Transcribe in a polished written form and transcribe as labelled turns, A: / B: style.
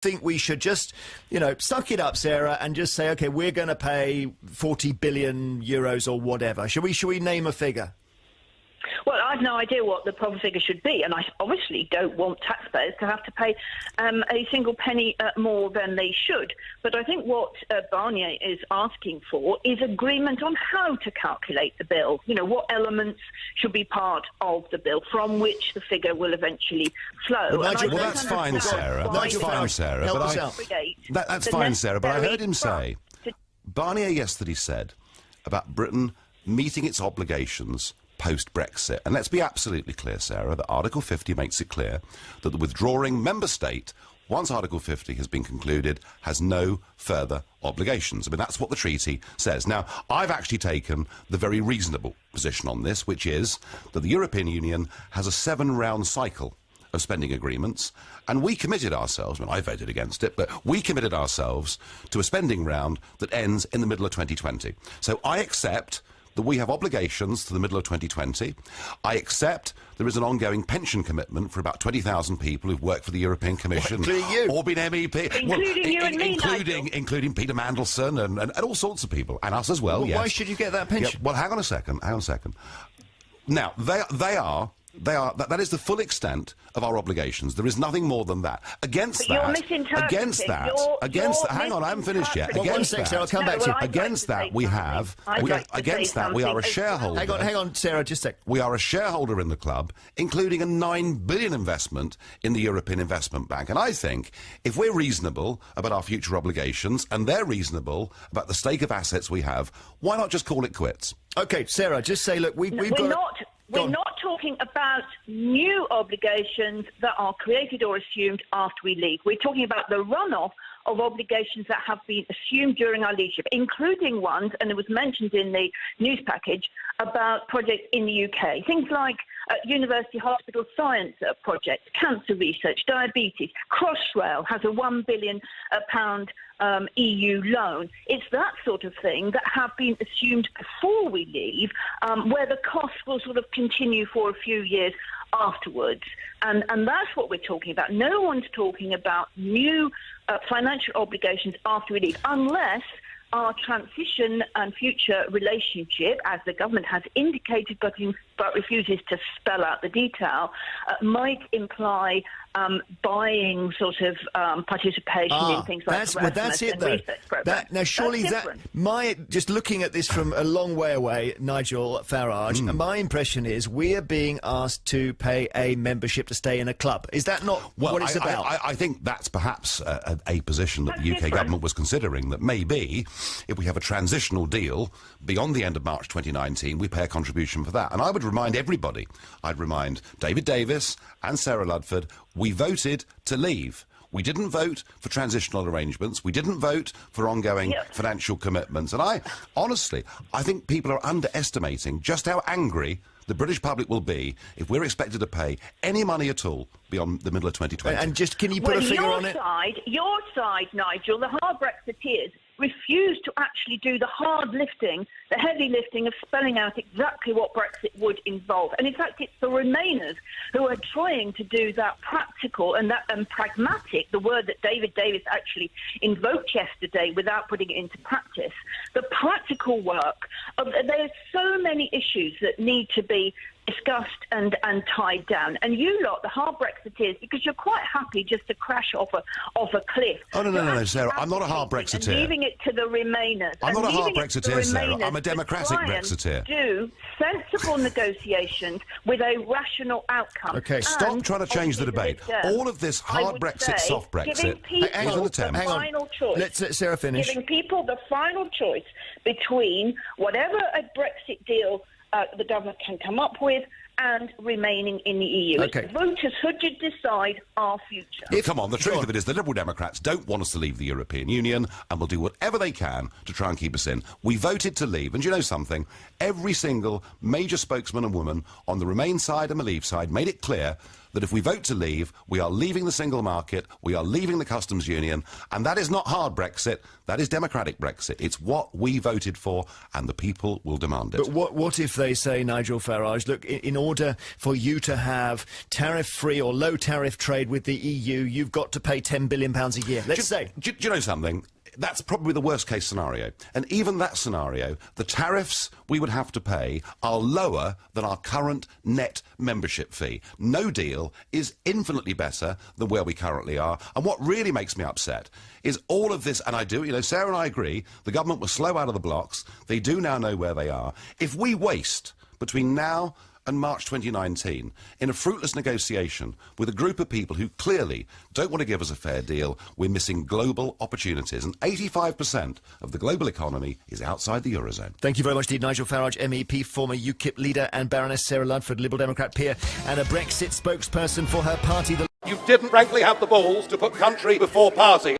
A: think we should just, you know, suck it up, Sarah, and just say, OK, we're going to pay 40 billion euros or whatever? Should we name a figure?
B: Well, I've no idea what the proper figure should be, and I obviously don't want taxpayers to have to pay a single penny more than they should. But I think what Barnier is asking for is agreement on how to calculate the bill. You know, what elements should be part of the bill from which the figure will eventually flow.
C: Well, that's fine, Sarah. That's fine, Sarah. That's fine, Sarah. But I heard him say, Barnier yesterday said about Britain meeting its obligations post-Brexit. And let's be absolutely clear, Sarah, that Article 50 makes it clear that the withdrawing member state, once Article 50 has been concluded, has no further obligations. I mean, that's what the treaty says. Now, I've actually taken the very reasonable position on this, which is that the European Union has a 7-round cycle of spending agreements, and we committed ourselves, I mean, I voted against it, but we committed ourselves to a spending round that ends in the middle of 2020. So I accept that we have obligations to the middle of 2020. I accept there is an ongoing pension commitment for about 20,000 people who've worked for the European Commission.
A: Including you.
B: Or been MEP.
A: Including
B: you and me, including Peter Mandelson and all sorts of people. And us as well, yes.
A: Why should you get that pension?
B: Yeah, well, hang on a second. Now, that is the full extent of our obligations. There is nothing more than that. Against that, hang on, I haven't finished yet.
A: I'll come back to you.
B: Against that, we are a shareholder.
A: Hang on, Sarah, just a sec.
B: We are a shareholder in the club, including a 9 billion investment in the European Investment Bank. And I think if we're reasonable about our future obligations and they're reasonable about the stake of assets we have, why not just call it quits?
A: OK, Sarah, just say, look, we're
B: not talking about new obligations that are created or assumed after we leave. We're talking about the runoff of obligations that have been assumed during our leadership, including ones, and it was mentioned in the news package, about projects in the UK. Things like University Hospital Science projects, cancer research, diabetes. Crossrail has a £1 billion EU loan. It's that sort of thing that have been assumed before we leave, where the costs will sort of continue for a few years afterwards. And that's what we're talking about. No one's talking about new financial obligations after we leave, unless our transition and future relationship, as the government has indicated but refuses to spell out the detail, might imply buying sort of participation in things like
A: that's it, though.
B: Research programs.
A: Now, surely just looking at this from a long way away, Nigel Farage, my impression is we're being asked to pay a membership to stay in a club. Is that not what it's about?
B: I think that's perhaps a position that the UK government was considering, that maybe if we have a transitional deal beyond the end of March 2019, we pay a contribution for that. And I would remind everybody, I'd remind David Davis and Sarah Ludford, we voted to leave. We didn't vote for transitional arrangements. We didn't vote for ongoing financial commitments. And I think people are underestimating just how angry the British public will be if we're expected to pay any money at all beyond the middle of 2020.
A: And just, can you put a figure on it?
B: Your side, Nigel, the hard Brexiteers, refused to actually do the hard lifting, the heavy lifting of spelling out exactly what Brexit would involve. And in fact, it's the Remainers who are trying to do that practical and pragmatic, the word that David Davis actually invoked yesterday without putting it into practice. The practical work there's so many issues that need to be discussed and tied down. And you lot, the hard Brexiteers, because you're quite happy just to crash off a cliff.
C: Oh, no, Sarah, I'm not a hard Brexiteer.
B: And leaving it to the Remainers.
C: I'm not a hard Brexiteer, Sarah. I'm a democratic Brexiteer.
B: Do sensible negotiations with a rational outcome.
C: OK, stop trying to change the debate. All of this hard Brexit, soft Brexit is an attempt.
B: Hang on. Choice,
A: let Sarah finish.
B: Giving people the final choice between whatever a Brexit deal the government can come up with and remaining in the EU.
A: Okay.
B: It's voters who should decide our future.
C: Come on, the truth of it is the Liberal Democrats don't want us to leave the European Union and will do whatever they can to try and keep us in. We voted to leave, and you know something? Every single major spokesman and woman on the Remain side and the Leave side made it clear that if we vote to leave, we are leaving the single market, we are leaving the customs union, and that is not hard Brexit, that is democratic Brexit. It's what we voted for, and the people will demand it.
A: But what if they say, Nigel Farage, look, in order for you to have tariff-free or low-tariff trade with the EU, you've got to pay £10 billion a year. Let's say.
C: Do you know something? That's probably the worst case scenario. And even that scenario, the tariffs we would have to pay are lower than our current net membership fee. No deal is infinitely better than where we currently are. And what really makes me upset is all of this, and I do, Sarah and I agree, the government was slow out of the blocks. They do now know where they are. If we waste between now and March 2019 in a fruitless negotiation with a group of people who clearly don't want to give us a fair deal, we're missing global opportunities. And 85% of the global economy is outside the Eurozone.
A: Thank you very much indeed, Nigel Farage, MEP, former UKIP leader, and Baroness Sarah Ludford, Liberal Democrat peer, and a Brexit spokesperson for her party.
D: You didn't frankly have the balls to put country before party.